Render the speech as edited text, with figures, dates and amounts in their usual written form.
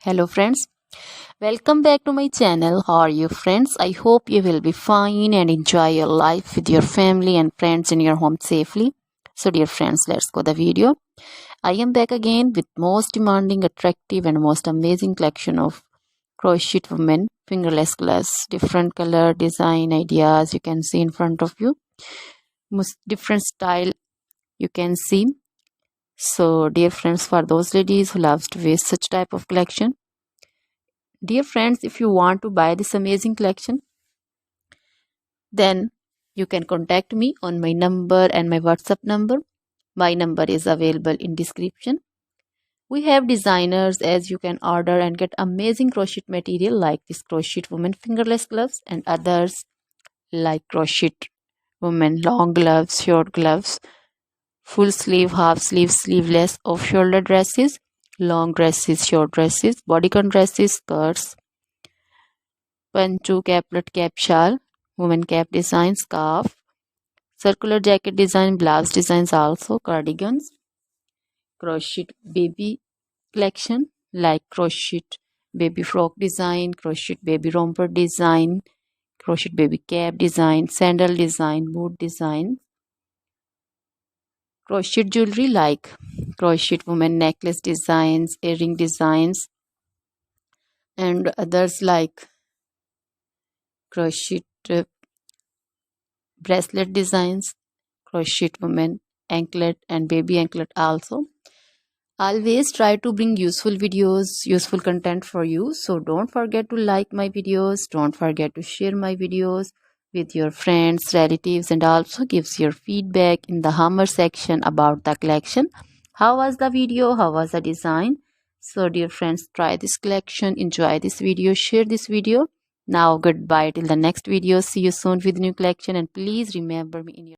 Hello friends, welcome back to my channel. How are you friends? I hope you will be fine and enjoy your life with your family and friends in your home safely. So dear friends, let's go the video. I am back again with most demanding, attractive and most amazing collection of crochet women fingerless gloves. Different color, design, ideas you can see in front of you. Most different style you can see. So dear friends, for those ladies who loves to wear such type of collection, dear friends, if you want to buy this amazing collection, then you can contact me on my number and my WhatsApp number. My number is available in description. We have designers as you can order and get amazing crochet material like this crochet woman fingerless gloves and others like crochet woman long gloves, short gloves, full sleeve, half sleeve, sleeveless, off shoulder dresses, long dresses, short dresses, bodycon dresses, skirts, pancho, caplet, cap shawl, woman cap design, scarf, circular jacket design, blouse designs, also cardigans, crochet baby collection like crochet baby frock design, crochet baby romper design, crochet baby cap design, sandal design, boot design, crochet jewelry like crochet woman necklace designs, earring designs, and others like crochet bracelet designs, crochet woman anklet and baby anklet also. Always try to bring useful videos, useful content for you. So don't forget to like my videos, don't forget to share my videos with your friends, relatives, and also gives your feedback in the hammer section about the collection. How was the video? How was the design? So dear friends, try this collection, enjoy this video, share this video. Now goodbye till the next video. See you soon with new collection, and please remember me in your